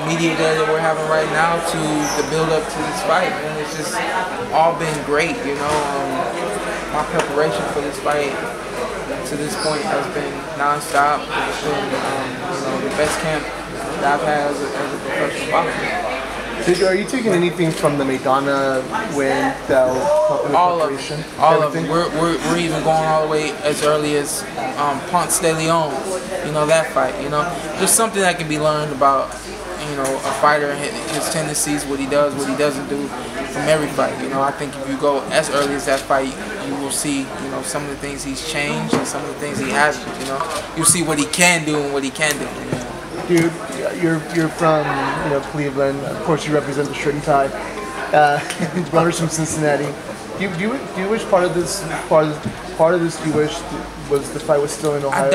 media day that we're having right now to the build up to this fight, and it's just all been great. You know, my preparation for this fight to this point has been nonstop. It's been you know, the best camp that I've had as a professional boxer. Are you taking anything from the Maidana win that will help in the preparation? All of it. We're even going all the way as early as Ponce de Leon. You know, that fight. You know, there's something that can be learned about, you know, a fighter and his tendencies, what he does, what he doesn't do from every fight. You know, I think if you go as early as that fight, you will see, you know, some of the things he's changed and some of the things he hasn't. You know, you'll see what he can do and what he can do. You know? Dude, you're from, you know, Cleveland. Of course, you represent the shirt and tie. Runners from Cincinnati. Do you wish part of this do you wish was the fight was still in Ohio?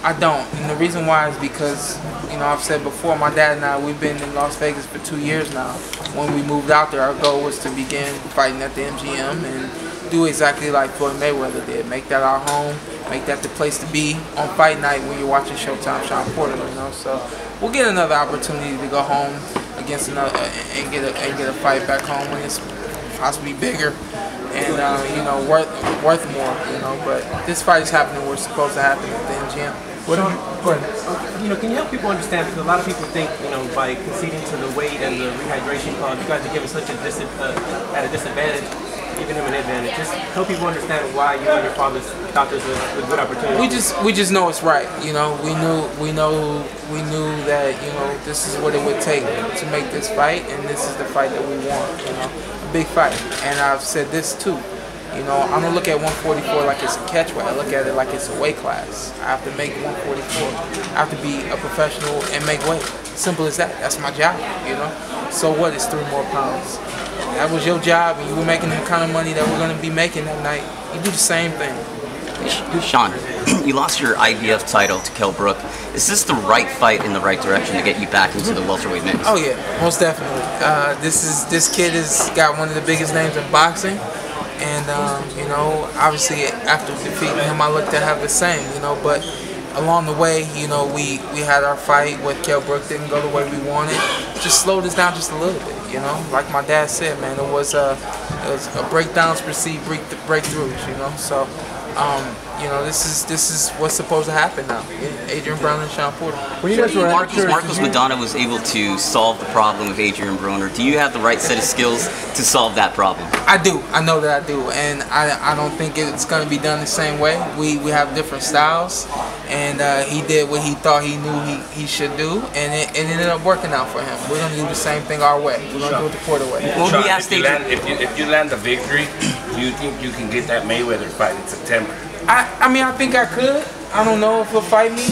I don't. And the reason why is because, you know, I've said before, my dad and I, we've been in Las Vegas for 2 years now. When we moved out there, our goal was to begin fighting at the MGM and do exactly like Floyd Mayweather did. Make that our home, make that the place to be on fight night when you're watching Showtime Shawn Porter, you know. So we'll get another opportunity to go home against another and get a fight back home when it's possibly bigger and you know, worth more, you know. But this fight is happening where it's supposed to happen at the MGM. Go ahead. You know, can you help people understand, because a lot of people think, you know, by conceding to the weight and the rehydration clause, you guys are giving such a at a disadvantage, giving him an advantage. Just help people understand why you and your father thought this was a good opportunity. We just know it's right. You know, we knew that, you know, this is what it would take to make this fight, and this is the fight that we want. You know, a big fight. And I've said this too. You know, I don't look at 144 like it's a catchweight. I look at it like it's a weight class. I have to make 144. I have to be a professional and make weight. Simple as that. That's my job, you know. So what is 3 more pounds? That was your job, and you were making the kind of money that we're going to be making that night. You do the same thing. Shawn, you lost your IBF title to Kell Brook. Is this the right fight in the right direction to get you back into the welterweight mix? Oh yeah, most definitely. This kid has got one of the biggest names in boxing. And, you know, obviously after defeating him, I looked to have the same, you know, but along the way, you know, we had our fight with Kell Brook, didn't go the way we wanted. Just slowed us down just a little bit, you know. Like my dad said, man, it was a breakdowns precede breakthroughs, you know. So, you know, this is what's supposed to happen now. Adrian Broner and Shawn Porter. When you guys were Marcos Maidana was able to solve the problem with Adrian Broner. Do you have the right set of skills to solve that problem? I do. I know that I do, and I don't think it's going to be done the same way. We have different styles, and he did what he thought he knew he should do, and it ended up working out for him. We're going to do the same thing our way. We're going to do it the Porter way. Well, Shawn, if you land a victory, do you think you can get that Mayweather fight in September? I mean, I think I could. I don't know if he'll fight me.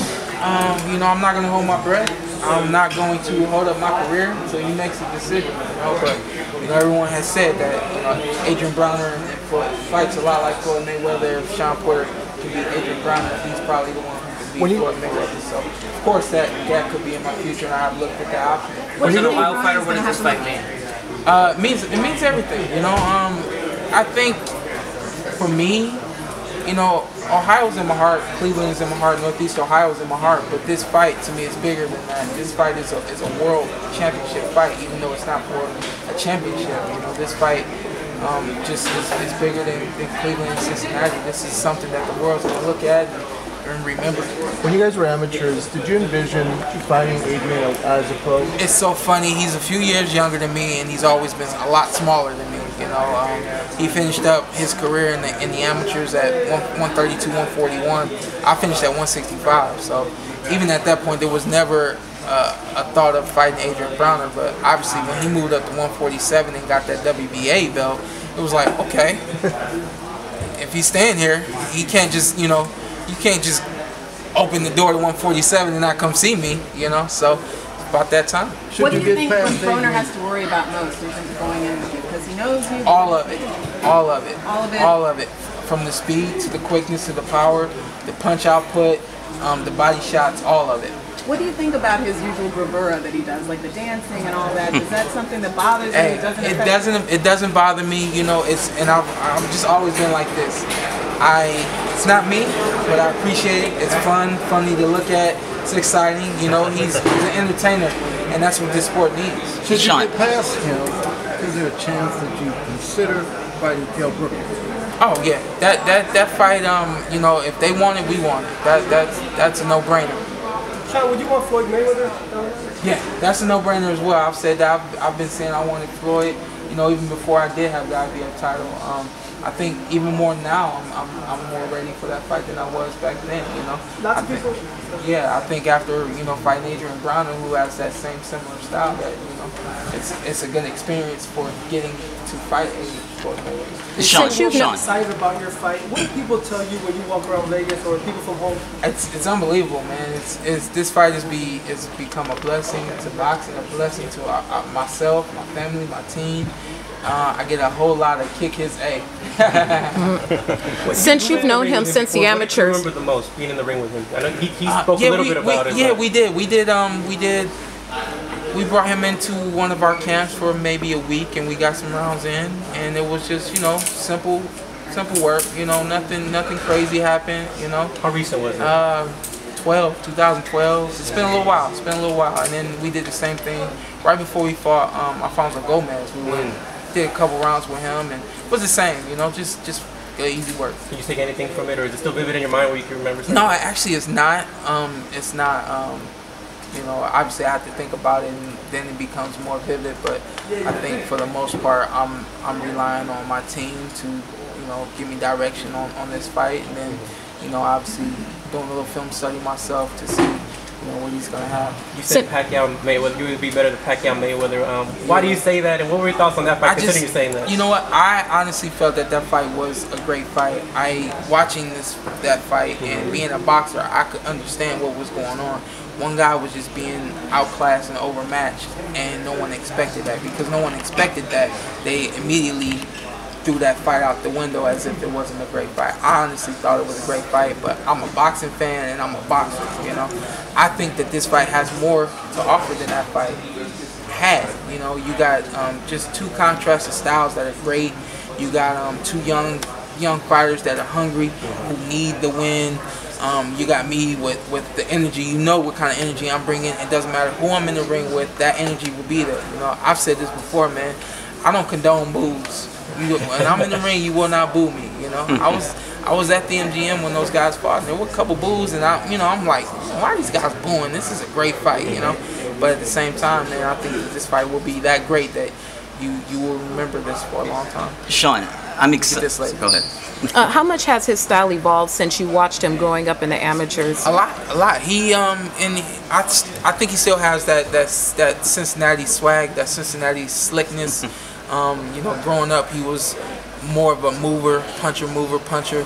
You know, I'm not going to hold my breath. I'm not going to hold up my career until he makes a decision. You know, but you know, everyone has said that, you know, Adrian Broner fights a lot like Floyd Mayweather. If Shawn Porter can beat Adrian Broner, he's probably the one who can beat Floyd Mayweather. So, of course, that could be in my future, and I have looked at that option. When you're a wild fighter, what does this fight mean? It means everything. You know, I think for me, you know, Ohio's in my heart, Cleveland is in my heart, Northeast Ohio is in my heart, but this fight to me is bigger than that. This fight is a world championship fight, even though it's not for a championship. You know, this fight just is bigger than Cleveland and Cincinnati. This is something that the world's going to look at and remember. When you guys were amateurs, did you envision fighting Adrian as a pro? It's so funny. He's a few years younger than me, and he's always been a lot smaller than me. You know, he finished up his career in the amateurs at 132, 141. I finished at 165. So even at that point, there was never a thought of fighting Adrian Broner. But obviously, when he moved up to 147 and got that WBA belt, it was like, okay, if he's staying here, he can't just, you know, you can't just open the door to 147 and not come see me, you know. So about that time. What do you think Broner has to worry about most in terms of going in with you? Because he knows you. All of it. All of it. All of it. All of it. From the speed to the quickness to the power, the punch output, the body shots, all of it. What do you think about his usual bravura that he does, like the dancing and all that? Is that something that bothers you? It doesn't bother me. You know, I've just always been like this. It's not me, but I appreciate it. It's funny to look at. It's exciting. You know, he's an entertainer, and that's what this sport needs. Should you Sean. get past him, is there a chance that you consider fighting Kell Brook? Oh yeah, that fight, you know, if they want it, we want it. That's a no-brainer. Sean, would you want Floyd Mayweather? Yeah, that's a no-brainer as well. I've said that. I've been saying I wanted Floyd, you know, even before I did have the IBF title. I think even more now, I'm more ready for that fight than I was back then. You know. Lots of people. Yeah, I think after, you know, fighting Adrian Broner, who has that same similar style, that, you know, it's a good experience for getting to fight Floyd Mayweather. Sean, Since you've Sean. Excited about your fight. What do people tell you when you walk around Vegas, or people from home? It's unbelievable, man. It's this fight has become a blessing to boxing, a blessing to myself, my family, my team. I get a whole lot of kick his A. Since you've known him since the What do you amateurs. remember the most, being in the ring with him? I know he spoke a little bit about it. Yeah, but- we did. We brought him into one of our camps for maybe a week, and we got some rounds in, and it was just, you know, simple work. You know, nothing crazy happened. You know. How recent was it? 2012. It's been a little while. And then we did the same thing right before we fought Alfonso Gomez. We did a couple rounds with him, and it was the same. You know, just easy work. Can you take anything from it, or is it still vivid in your mind where you can remember something? No, actually, it's not. It's not. You know, obviously I have to think about it, and then it becomes more vivid. But I think for the most part, I'm relying on my team to, you know, give me direction on this fight, and then, you know, obviously doing a little film study myself to see, you know, what he's gonna have. You said Pacquiao Mayweather. You would be better than Pacquiao Mayweather. Why do you say that, and what were your thoughts on that fight? Considering you saying that, you know what? I honestly felt that fight was a great fight. Watching that fight and being a boxer, I could understand what was going on. One guy was just being outclassed and overmatched, and no one expected that. Because no one expected that, they immediately threw that fight out the window as if it wasn't a great fight. I honestly thought it was a great fight, but I'm a boxing fan and I'm a boxer, you know. I think that this fight has more to offer than that fight had. You know, you got just two contrasting styles that are great. You got two young fighters that are hungry, who need the win. You got me with the energy. You know what kind of energy I'm bringing. It doesn't matter who I'm in the ring with, that energy will be there. You know, I've said this before, man. I don't condone boos. When I'm in the ring, you will not boo me. You know, I was at the MGM when those guys fought, and there were a couple boos, and I'm like, why are these guys booing? This is a great fight, you know. But at the same time, man, I think that this fight will be that great that you will remember this for a long time. Sean, I'm excited. Go ahead. How much has his style evolved since you watched him growing up in the amateurs? A lot. He and I think he still has that Cincinnati swag, that Cincinnati slickness. You know, growing up, he was more of a puncher.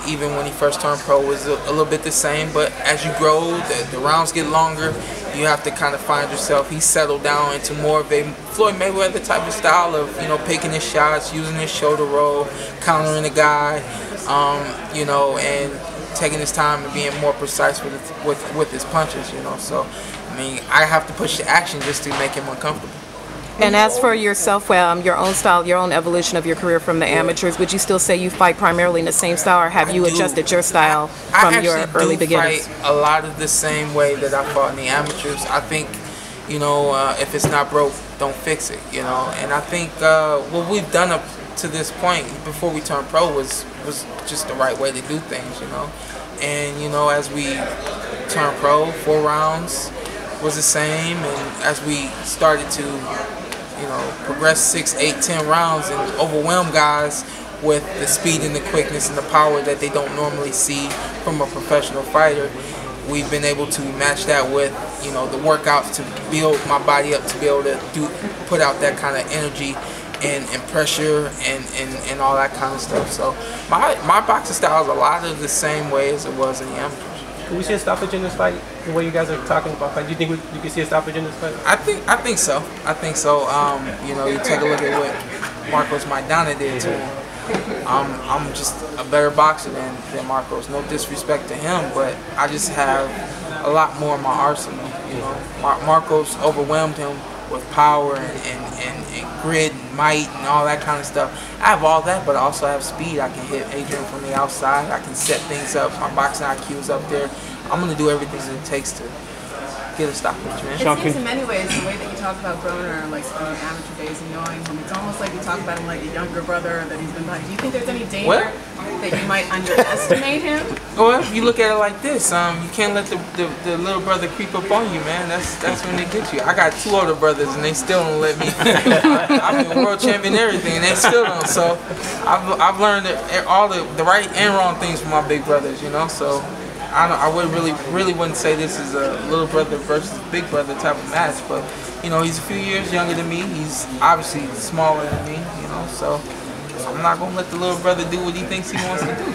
Even when he first turned pro, it was a little bit the same. But as you grow, the rounds get longer. You have to kind of find yourself. He settled down into more of a Floyd Mayweather type of style of, you know, picking his shots, using his shoulder roll, countering the guy, you know, and taking his time and being more precise with his punches, you know. So, I mean, I have to push the action just to make him uncomfortable. And as for yourself, your own style, your own evolution of your career from the amateurs, would you still say you fight primarily in the same style, or have you adjusted your style from your early beginnings? I fight a lot of the same way that I fought in the amateurs. I think, you know, if it's not broke, don't fix it, you know. And I think what we've done up to this point before we turned pro was just the right way to do things, you know. And, you know, as we turned pro, 4 rounds was the same, and as we started to, you know, progress 6, 8, 10 rounds and overwhelm guys with the speed and the quickness and the power that they don't normally see from a professional fighter, we've been able to match that with, you know, the workouts to build my body up to be able to put out that kind of energy and pressure and all that kind of stuff. So my boxing style is a lot of the same way as it was in the amateurs. Can we see a stoppage in this fight? The way you guys are talking about fight, do you think you can see a stoppage in this fight? I think so. You know, you take a look at what Marcos Maidana did to him. I'm just a better boxer than Marcos. No disrespect to him, but I just have a lot more in my arsenal. You know, Marcos overwhelmed him with power and grit and might and all that kind of stuff. I have all that, but I also have speed. I can hit Adrian from the outside. I can set things up. My boxing IQ is up there. I'm going to do everything it takes to get a stoppage, man. It seems in many ways, the way that you talk about Broner, like amateur days and knowing him, it's almost like you talk about him like a younger brother that he's been by. Do you think there's any danger that you might underestimate him? Well, if you look at it like this, you can't let the little brother creep up on you, man. That's when they get you. I got 2 older brothers and they still don't let me. I've been world champion and everything, and they still don't. So I've learned all the right and wrong things from my big brothers, you know. So I would really wouldn't say this is a little brother versus big brother type of match, but you know, he's a few years younger than me. He's obviously smaller than me, you know. So I'm not gonna let the little brother do what he thinks he wants to do.